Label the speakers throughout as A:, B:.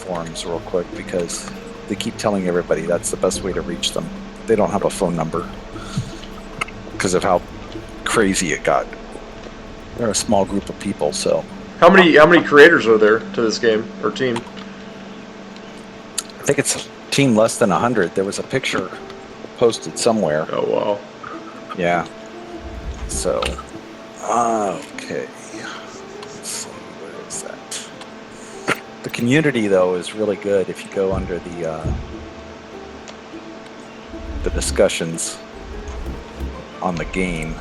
A: forums real quick because they keep telling everybody that's the best way to reach them. They don't have a phone number because of how crazy it got. They're a small group of people, so.
B: How many creators are there to this game or team?
A: I think it's a team less than 100. There was a picture posted somewhere.
B: Oh wow.
A: Yeah. So, okay. Let's see, where is that? The community, though, is really good. If you go under the discussions on the game,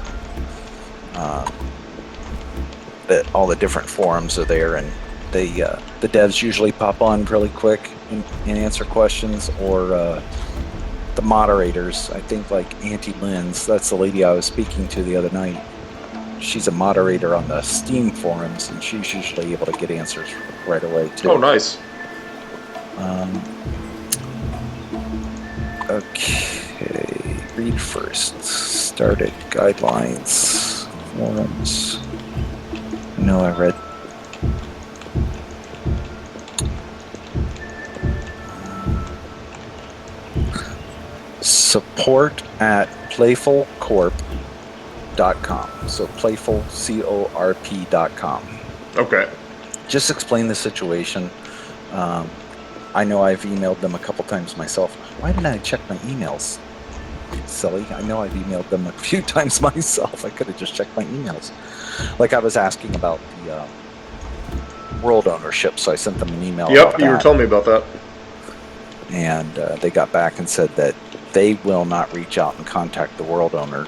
A: that all the different forums are there, and they the devs usually pop on really quick and answer questions, or the moderators. I think like Auntie Lynn's, that's the lady I was speaking to the other night. She's a moderator on the Steam forums, and she's usually able to get answers right away too.
B: Oh, nice.
A: Okay, read first. Started guidelines, forums. No, I read. Support at playfulcorp.com. So playfulcorp.com.
B: Okay.
A: Just explain the situation. I know I've emailed them a couple times myself. Why didn't I check my emails? Silly. I know I've emailed them a few times myself. I could have just checked my emails. Like I was asking about the world ownership, so I sent them an email.
B: Yep, you were telling me about that.
A: And they got back and said that they will not reach out and contact the world owner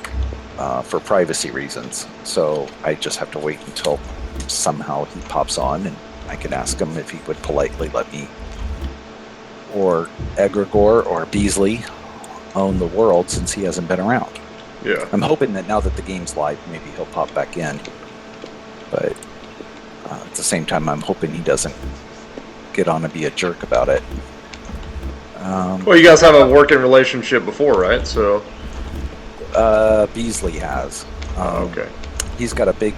A: for privacy reasons. So I just have to wait until somehow he pops on, and I can ask him if he would politely let me or Egregore or Beasley own the world, since he hasn't been around.
B: Yeah.
A: I'm hoping that now that the game's live, maybe he'll pop back in. But at the same time, I'm hoping he doesn't get on and be a jerk about it.
B: Well, you guys have a working relationship before, right? So.
A: Beasley has.
B: Okay.
A: He's got a big.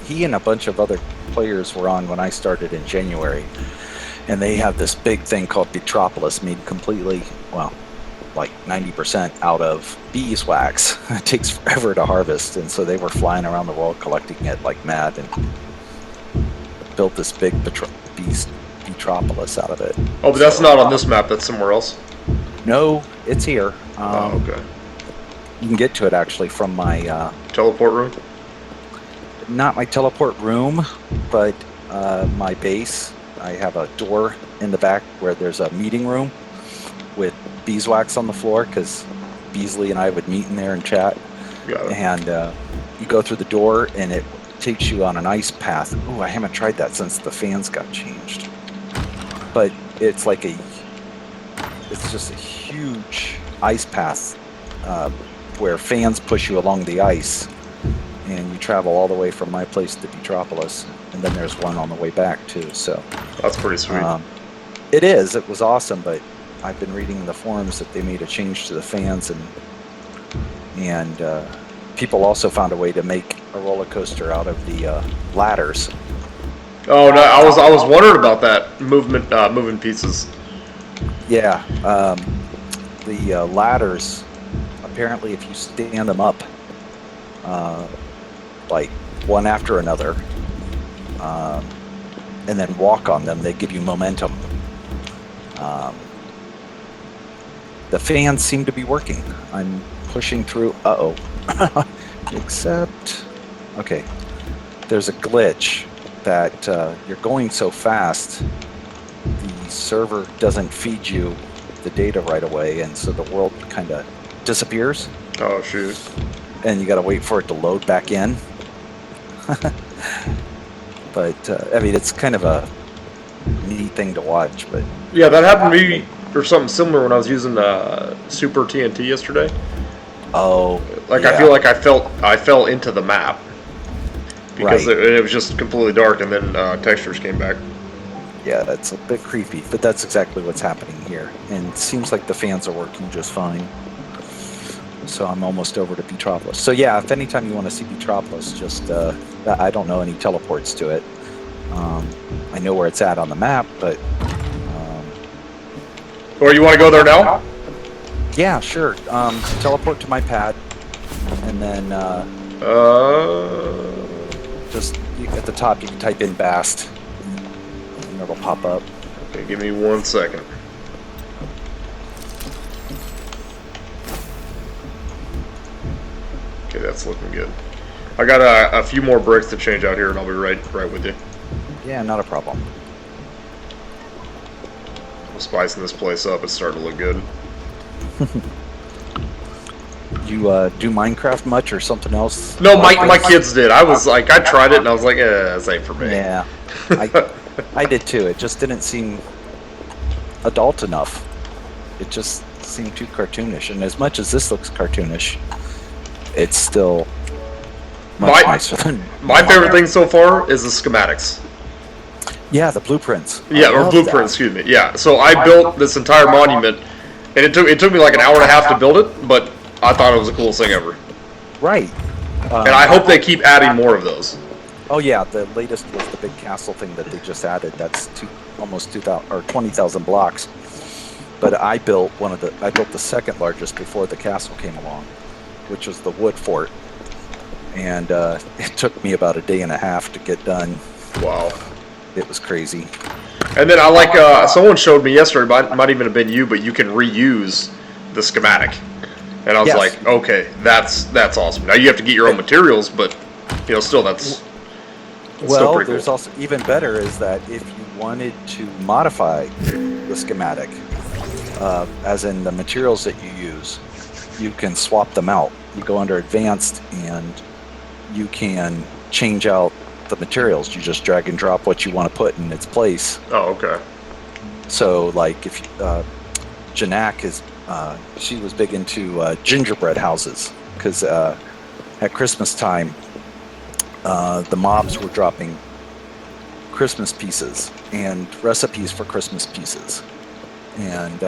A: He and a bunch of other players were on when I started in January, and they have this big thing called Betropolis, made completely, well, like 90% out of beeswax. It takes forever to harvest, and so they were flying around the world collecting it like mad, and built this big Betropolis out of it.
B: Oh, but that's not on this map. That's somewhere else.
A: No, it's here.
B: Oh, okay.
A: You can get to it actually from my
B: teleport room.
A: Not my teleport room, but my base. I have a door in the back where there's a meeting room with beeswax on the floor, because Beasley and I would meet in there and chat.
B: Got it.
A: And you go through the door, and it takes you on an ice path. Ooh, I haven't tried that since the fans got changed. But it's like it's just a huge ice path where fans push you along the ice, and you travel all the way from my place to Betropolis, and then there's one on the way back too. So
B: that's pretty sweet.
A: It is. It was awesome, but I've been reading in the forums that they made a change to the fans, and people also found a way to make a roller coaster out of the ladders.
B: Oh no, I was wondering about that moving pieces.
A: Yeah, the ladders. Apparently, if you stand them up, like one after another, and then walk on them, they give you momentum. The fans seem to be working. I'm pushing through. Except, okay, there's a glitch that you're going so fast, the server doesn't feed you the data right away, and so the world kind of disappears.
B: Oh shoot.
A: And you got to wait for it to load back in. But I mean, it's kind of a neat thing to watch. But
B: yeah, that happened to me or something similar when I was using Super TNT yesterday.
A: Oh,
B: like
A: yeah.
B: I feel like I fell into the map because
A: right.
B: it was just completely dark, and then textures came back.
A: Yeah, that's a bit creepy, but that's exactly what's happening here. And it seems like the fans are working just fine. So I'm almost over to Betropolis. So yeah, if anytime you want to see Betropolis, just, I don't know any teleports to it. I know where it's at on the map, but
B: Or you want to go there now?
A: Yeah, sure. Teleport to my pad, and then just at the top you can type in Bast, and it'll pop up.
B: Okay, give me 1 second. Okay, that's looking good. I got a few more bricks to change out here, and I'll be right with you.
A: Yeah, not a problem.
B: I'm spicing this place up. It's starting to look good.
A: You do Minecraft much or something else?
B: No, my kids did. I was like, I tried it, and I was like, this ain't for me.
A: Yeah, I did too. It just didn't seem adult enough. It just seemed too cartoonish. And as much as this looks cartoonish, it's still much nicer than
B: my favorite thing so far is the schematics.
A: Yeah, the blueprints.
B: Yeah, or blueprints, excuse me. Yeah, so I built this entire monument, and it took me like an hour and a half to build it, but I thought it was the coolest thing ever.
A: Right.
B: And I hope they keep adding more of those.
A: Oh yeah, the latest was the big castle thing that they just added. That's almost 2,000 or 20,000 blocks. But I built the second largest before the castle came along, which was the wood fort, and it took me about a day and a half to get done.
B: Wow.
A: It was crazy.
B: And then I like, someone showed me yesterday, might even have been you, but you can reuse the schematic. And I was like, okay, that's awesome. Now you have to get your own materials, but still that's
A: well.
B: pretty
A: There's
B: cool.
A: also even better is that if you wanted to modify the schematic, as in the materials that you use, you can swap them out. You go under advanced and you can change out the materials. You just drag and drop what you want to put in its place.
B: Oh, okay.
A: So like if Janak is she was big into gingerbread houses because at Christmas time the mobs were dropping Christmas pieces and recipes for Christmas pieces, and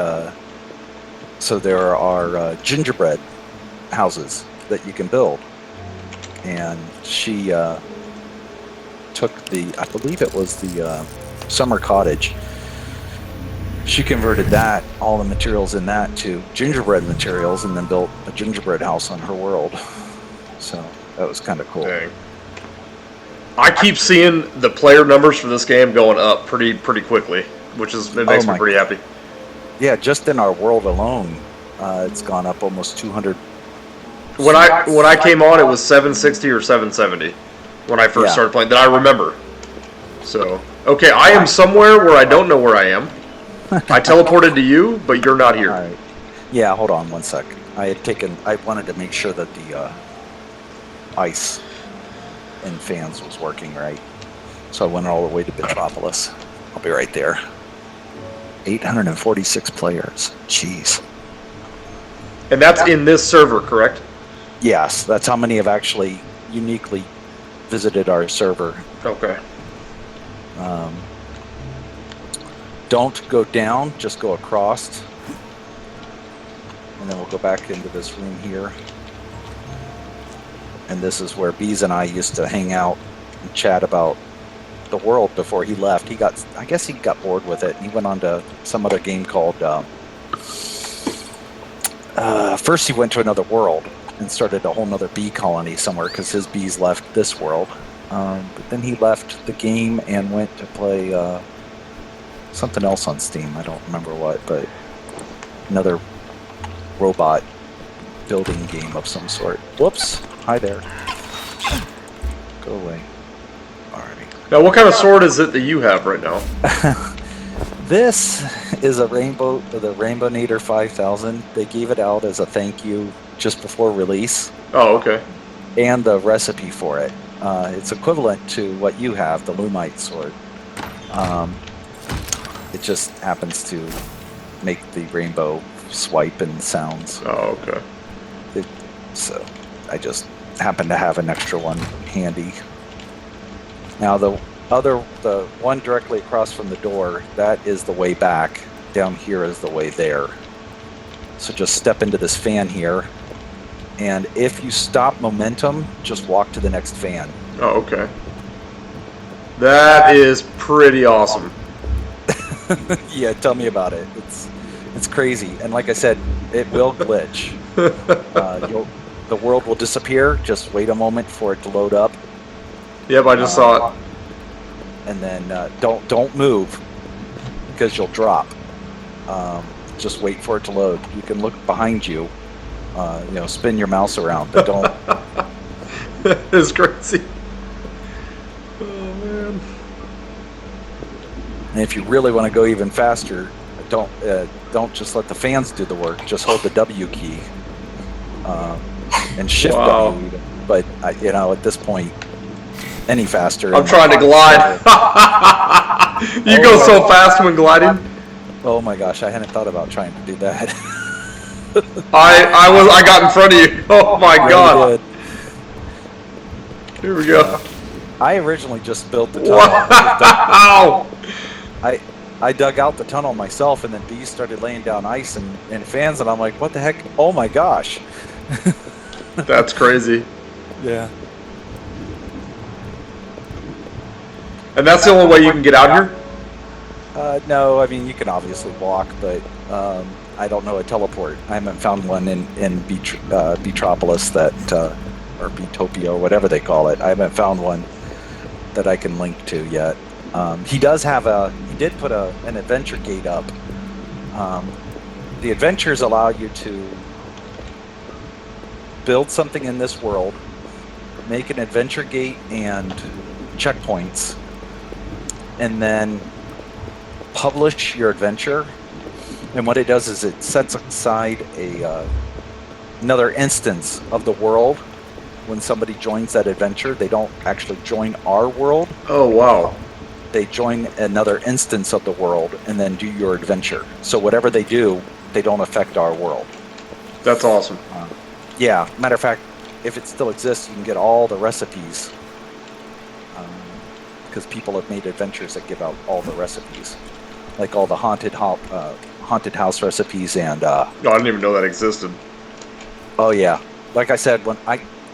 A: so there are gingerbread houses that you can build, and she took I believe it was the summer cottage. She converted all the materials in that to gingerbread materials, and then built a gingerbread house on her world. So that was kind of cool.
B: Dang. I keep seeing the player numbers for this game going up pretty quickly, which makes me pretty happy.
A: Yeah, just in our world alone, it's gone up almost 200.
B: When I came on, it was 760 or 770 when I first started playing. That I remember. So okay, I am somewhere where I don't know where I am. I teleported to you, but you're not here.
A: All right. Yeah, hold on one sec. I wanted to make sure that the ice and fans was working right. So I went all the way to Metropolis. I'll be right there. 846 players. Jeez.
B: And that's in this server, correct?
A: Yes, that's how many have actually uniquely visited our server.
B: Okay.
A: Don't go down, just go across. And then we'll go back into this room here. And this is where Bees and I used to hang out and chat about the world before he left. I guess he got bored with it, and he went on to some other game called, first he went to another world and started a whole nother bee colony somewhere because his bees left this world. But then he left the game and went to play something else on Steam. I don't remember what, but another robot building game of some sort. Whoops. Hi there. Go away. Alrighty.
B: Now, what kind of sword is it that you have right now?
A: This is the Rainbow Nader 5000. They gave it out as a thank you just before release.
B: Oh, okay.
A: And the recipe for it. It's equivalent to what you have, the Lumite sword. It just happens to make the rainbow swipe and sounds.
B: Oh, okay.
A: So I just happen to have an extra one handy. Now the one directly across from the door, that is the way back. Down here is the way there. So just step into this fan here, and if you stop momentum, just walk to the next fan.
B: Oh, okay. That is pretty awesome.
A: Yeah, tell me about it. It's crazy, and like I said, it will glitch. The world will disappear. Just wait a moment for it to load up.
B: Yep, I just saw it.
A: And then don't move because you'll drop. Just wait for it to load. You can look behind you. Spin your mouse around, but don't.
B: It's crazy. Oh man!
A: And if you really want to go even faster, don't just let the fans do the work. Just hold the W key and shift W. But at this point, any faster.
B: I'm trying to glide. You go so fast when gliding.
A: Oh my gosh, I hadn't thought about trying to do that.
B: I got in front of you. Oh my god. Here we go.
A: I originally just built the tunnel.
B: Wow.
A: I dug out the tunnel myself, and then bees started laying down ice and fans, and I'm like, what the heck? Oh my gosh.
B: That's crazy.
A: Yeah.
B: And that's the only way you can get out here?
A: No, I mean, you can obviously walk, but I don't know a teleport. I haven't found one in Beatropolis or Beatopia, or whatever they call it. I haven't found one that I can link to yet. He did put an adventure gate up. The adventures allow you to build something in this world, make an adventure gate and checkpoints, and then publish your adventure. And what it does is it sets aside another instance of the world. When somebody joins that adventure, they don't actually join our world.
B: Oh, wow.
A: They join another instance of the world and then do your adventure. So whatever they do, they don't affect our world.
B: That's awesome.
A: Yeah, matter of fact, if it still exists, you can get all the recipes. Because people have made adventures that give out all the recipes. Like all the haunted house recipes and...
B: No, I didn't even know that existed.
A: Oh, yeah. Like I said, when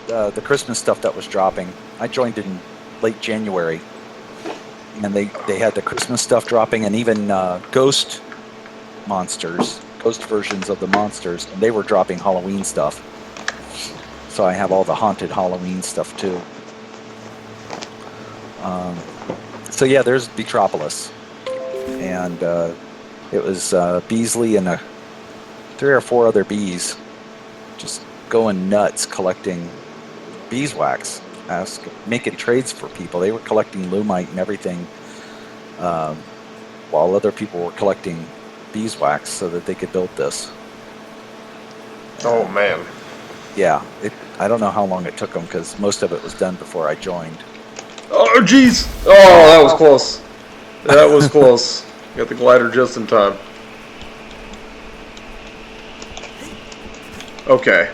A: the Christmas stuff that was dropping, I joined in late January. And they had the Christmas stuff dropping, and even ghost versions of the monsters, and they were dropping Halloween stuff. So I have all the haunted Halloween stuff too. So yeah, there's Beatropolis, and it was Beasley and 3 or 4 other bees just going nuts collecting beeswax, making trades for people. They were collecting lumite and everything, while other people were collecting beeswax so that they could build this.
B: Oh man.
A: Yeah, I don't know how long it took them because most of it was done before I joined.
B: Oh jeez! Oh, that was close. That was close. Got the glider just in time. Okay.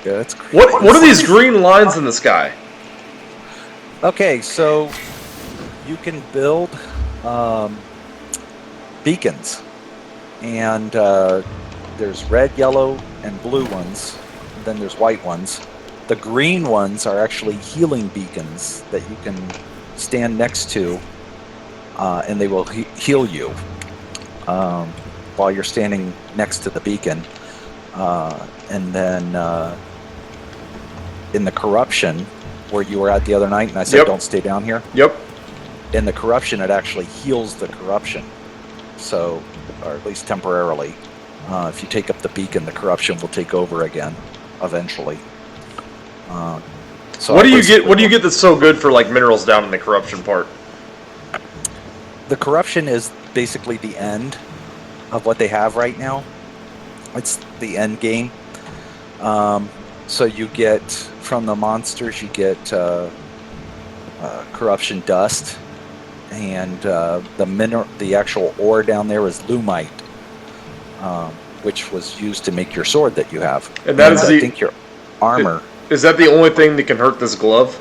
A: Yeah, that's crazy.
B: What are these green lines in the sky?
A: Okay, so you can build beacons, and there's red, yellow, and blue ones. And then there's white ones. The green ones are actually healing beacons that you can stand next to, and they will heal you while you're standing next to the beacon. And then in the corruption, where you were at the other night, and I said, don't stay down here.
B: Yep.
A: In the corruption, it actually heals the corruption. So, or at least temporarily. If you take up the beacon, the corruption will take over again, eventually. So
B: what do you get? What do you get that's so good for like minerals down in the corruption part?
A: The corruption is basically the end of what they have right now. It's the end game. So you get from the monsters, you get corruption dust, and the actual ore down there is lumite, which was used to make your sword that you have.
B: And that is
A: I think your armor.
B: Is that the only thing that can hurt this glove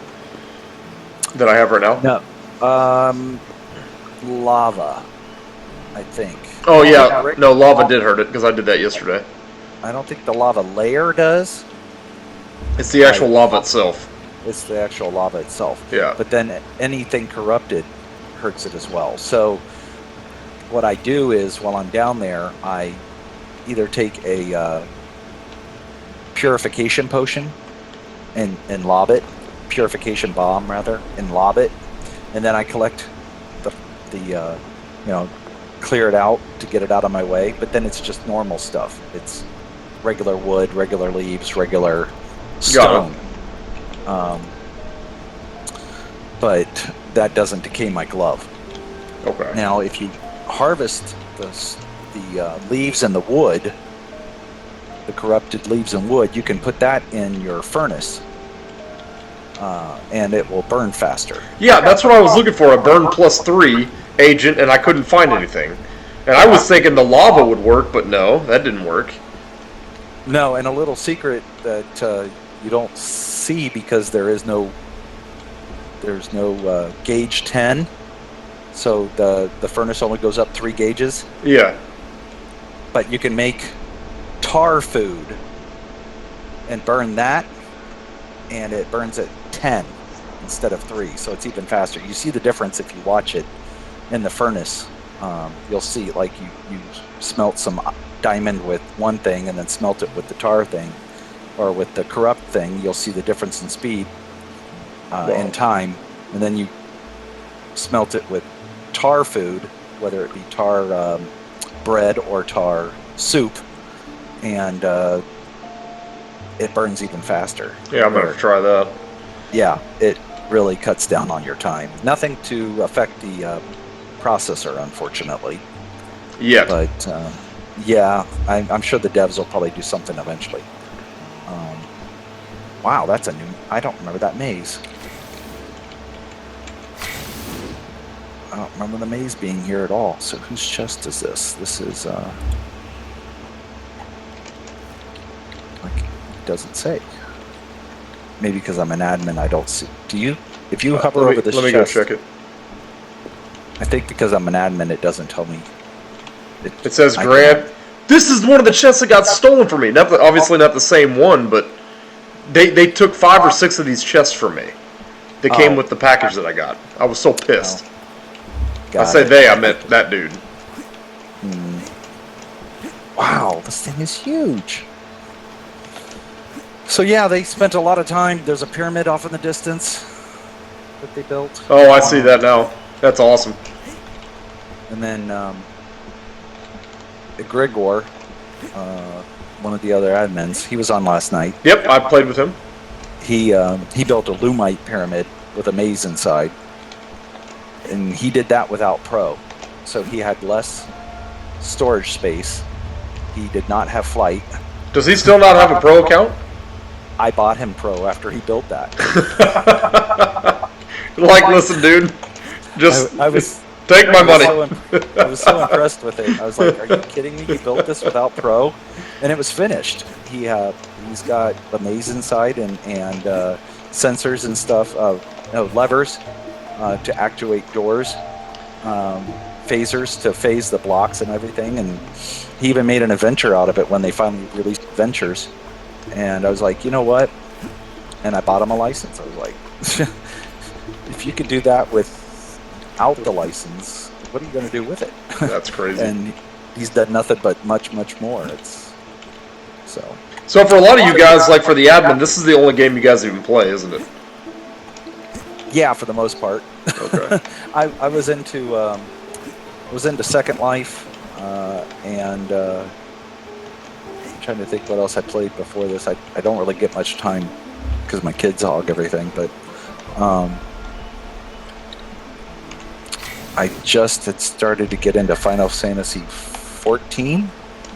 B: that I have right now?
A: No. Lava, I think.
B: Oh yeah, no, lava did hurt it because I did that yesterday.
A: I don't think the lava layer does.
B: It's the actual lava itself.
A: It's the actual lava itself.
B: Yeah.
A: But then anything corrupted hurts it as well. So what I do is while I'm down there, I either take a purification potion and lob it, purification bomb rather, and lob it, and then I collect the clear it out to get it out of my way. But then it's just normal stuff. It's regular wood, regular leaves, regular stone. But that doesn't decay my glove.
B: Okay.
A: Now, if you harvest the leaves and the wood, the corrupted leaves and wood, you can put that in your furnace, and it will burn faster.
B: Yeah, that's what I was looking for, a burn +3 agent, and I couldn't find anything. And I was thinking the lava would work, but no, that didn't work.
A: No, and a little secret that you don't see because there's no gauge 10, so the furnace only goes up 3 gauges.
B: Yeah.
A: But you can make tar food and burn that, and it burns at 10 instead of 3, so it's even faster. You see the difference if you watch it in the furnace. You'll see, like, you smelt some diamond with one thing and then smelt it with the tar thing, or with the corrupt thing. You'll see the difference in speed and time, and then you smelt it with tar food, whether it be tar bread or tar soup, and it burns even faster.
B: Yeah, I'm going to try that.
A: Yeah, it really cuts down on your time. Nothing to affect the processor, unfortunately.
B: Yeah.
A: But, yeah, I'm sure the devs will probably do something eventually. Wow, that's a new... I don't remember that maze. I don't remember the maze being here at all. So whose chest is this? This is, like, it doesn't say. Maybe because I'm an admin, I don't see. Do you? If you hover over this chest...
B: Let me go check it.
A: I think because I'm an admin, it doesn't tell me.
B: It says grab. This is one of the chests that got stolen from me. Obviously not the same one, but they took 5 or 6 of these chests from me. They came with the package that I got. I was so pissed. I say they, I meant that dude.
A: Wow, this thing is huge. So yeah, they spent a lot of time. There's a pyramid off in the distance that they built.
B: Oh, I see that now. That's awesome.
A: And then Grigor, one of the other admins, he was on last night.
B: Yep, I played with him.
A: He built a Lumite pyramid with a maze inside, and he did that without Pro, so he had less storage space. He did not have flight.
B: Does he still not have a Pro account?
A: I bought him Pro after he built that.
B: Like, listen, dude, just
A: I was
B: take my money.
A: I was so impressed with it. I was like, "Are you kidding me? You built this without Pro?" And it was finished. He's got a maze inside and sensors and stuff, levers to actuate doors, phasers to phase the blocks and everything. And he even made an adventure out of it when they finally released Adventures. And I was like, you know what? And I bought him a license. I was like, if you could do that without the license, what are you going to do with it?
B: That's crazy.
A: And he's done nothing but much more.
B: So for a lot of you guys, like for the admin, this is the only game you guys even play, isn't it?
A: Yeah, for the most part.
B: Okay.
A: I was into Second Life, and I'm trying to think what else I played before this. I don't really get much time because my kids hog everything, but I just had started to get into Final Fantasy 14.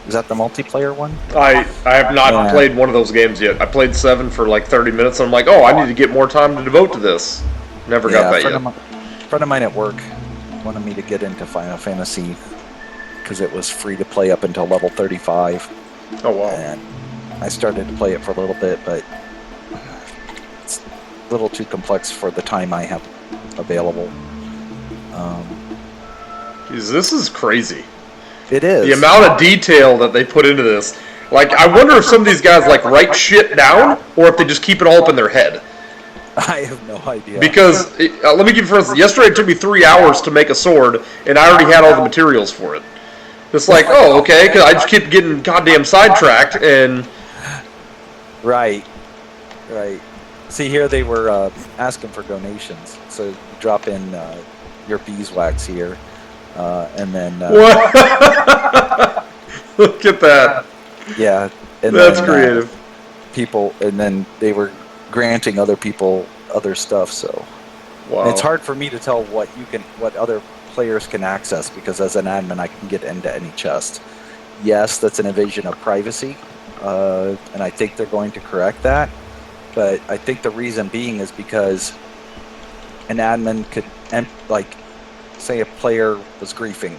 A: Is that the multiplayer one?
B: I have not played one of those games yet. I played 7 for like 30 minutes, and I'm like, oh, I need to get more time to devote to this. Never got that yet.
A: A friend of mine at work wanted me to get into Final Fantasy because it was free to play up until level 35.
B: Oh, wow.
A: And I started to play it for a little bit, but it's a little too complex for the time I have available.
B: Jeez, this is crazy.
A: It is.
B: The amount of detail that they put into this. Like, I wonder if some of these guys, like, write shit down, or if they just keep it all up in their head.
A: I have no idea.
B: Because, let me give you for instance, yesterday it took me 3 hours to make a sword, and I already had all the materials for it. It's like, oh, okay, because I just keep getting goddamn sidetracked, and...
A: Right. See, here they were asking for donations. So you drop in your beeswax here, and then...
B: what? Look at that.
A: Yeah. And
B: that's
A: then,
B: creative.
A: People, and then they were granting other people other stuff, so...
B: Wow.
A: It's hard for me to tell what other players can access, because as an admin I can get into any chest. Yes, that's an invasion of privacy, and I think they're going to correct that, but I think the reason being is because an admin could, like, say a player was griefing,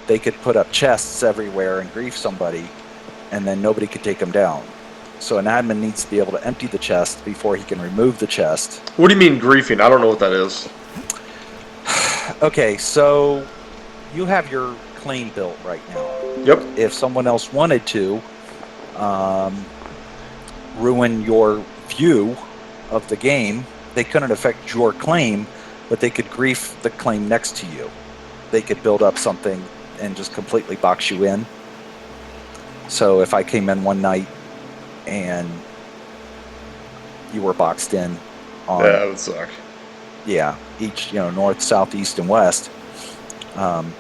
A: they could put up chests everywhere and grief somebody, and then nobody could take them down. So an admin needs to be able to empty the chest before he can remove the chest.
B: What do you mean griefing? I don't know what that is.
A: Okay, so you have your claim built right now.
B: Yep.
A: If someone else wanted to ruin your view of the game, they couldn't affect your claim, but they could grief the claim next to you. They could build up something and just completely box you in. So if I came in one night and you were boxed in on...
B: Yeah, that would suck.
A: Yeah, each, north, south, east, and west. And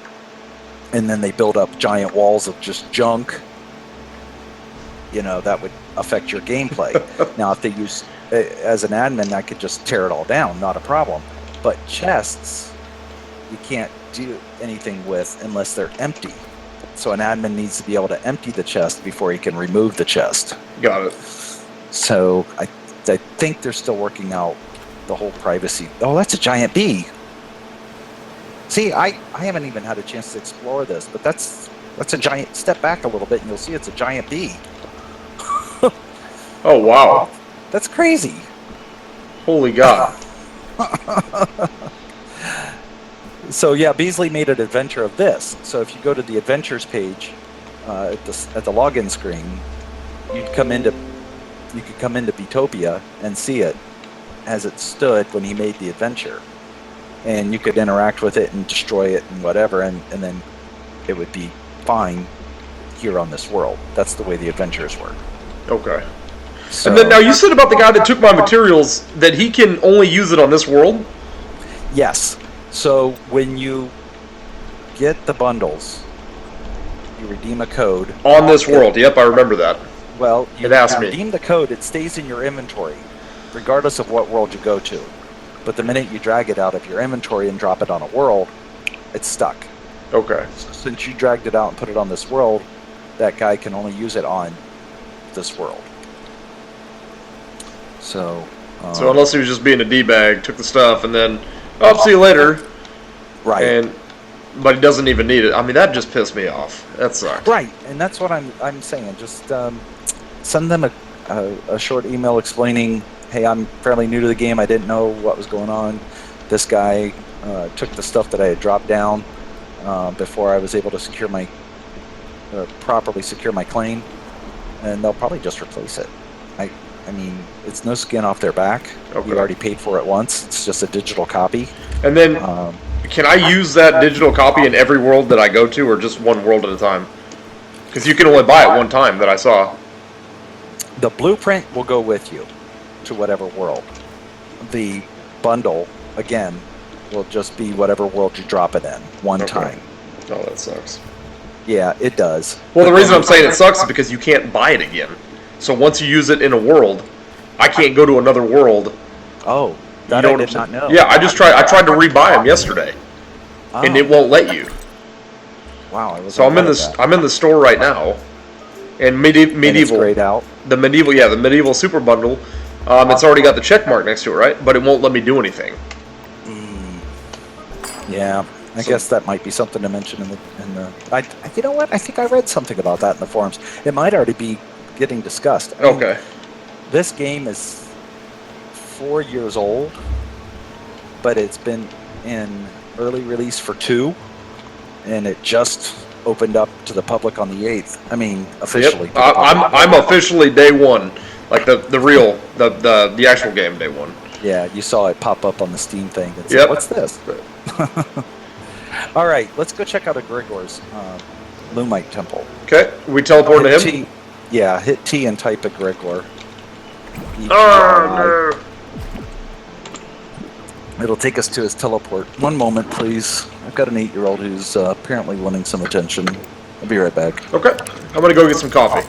A: then they build up giant walls of just junk. That would affect your gameplay. Now, if they use... As an admin, I could just tear it all down, not a problem. But chests, you can't do anything with unless they're empty. So an admin needs to be able to empty the chest before he can remove the chest.
B: Got it.
A: So I think they're still working out the whole privacy. Oh, that's a giant bee. See, I haven't even had a chance to explore this, but that's a giant... Step back a little bit and you'll see it's a giant bee.
B: Oh, wow.
A: That's crazy.
B: Holy God.
A: So yeah, Beasley made an adventure of this. So if you go to the adventures page at the login screen, you could come into Beatopia and see it as it stood when he made the adventure, and you could interact with it and destroy it and whatever, and then it would be fine here on this world. That's the way the adventures work.
B: Okay.
A: So,
B: and then now you said about the guy that took my materials that he can only use it on this world?
A: Yes. So when you get the bundles, you redeem a code.
B: On this world, yep, I remember that.
A: Well, you
B: redeem
A: the code, it stays in your inventory, regardless of what world you go to. But the minute you drag it out of your inventory and drop it on a world, it's stuck.
B: Okay.
A: So since you dragged it out and put it on this world, that guy can only use it on this world. So
B: unless he was just being a D-bag, took the stuff, and then, see you later.
A: Right.
B: But he doesn't even need it. I mean, that just pissed me off. That sucked.
A: Right, and that's what I'm saying. Just send them a short email explaining, hey, I'm fairly new to the game. I didn't know what was going on. This guy took the stuff that I had dropped down before I was able to properly secure my claim, and they'll probably just replace it. I mean, it's no skin off their back. Okay. You already paid for it once. It's just a digital copy.
B: And then, can I use that digital copy in every world that I go to, or just one world at a time? Because you can only buy it one time, that I saw.
A: The blueprint will go with you to whatever world. The bundle, again, will just be whatever world you drop it in one time.
B: Oh, that sucks.
A: Yeah, it does.
B: Well, the reason I'm saying it sucks is because you can't buy it again. So once you use it in a world, I can't go to another world.
A: Oh, that I did not know.
B: Yeah, I tried to rebuy them yesterday, and it won't let you.
A: Wow,
B: so I'm in the store right now, and medieval
A: grayed out.
B: The medieval super bundle. It's already got the check mark next to it, right? But it won't let me do anything.
A: Yeah, I guess that might be something to mention in the. You know what? I think I read something about that in the forums. It might already be getting discussed. I mean, this game is 4 years old, but it's been in early release for 2, and it just opened up to the public on the 8th. I mean, officially.
B: Yep. I'm officially day one, like the actual game day one.
A: Yeah, you saw it pop up on the Steam thing. It's
B: Yep.
A: What's this? All right, let's go check out a Grigor's Lumite Temple.
B: Okay, we teleport to him?
A: T, yeah, hit T and type a Grigor.
B: Oh,
A: no. It'll take us to his teleport. One moment, please. I've got an 8-year-old who's apparently wanting some attention. I'll be right back.
B: Okay, I'm going to go get some coffee.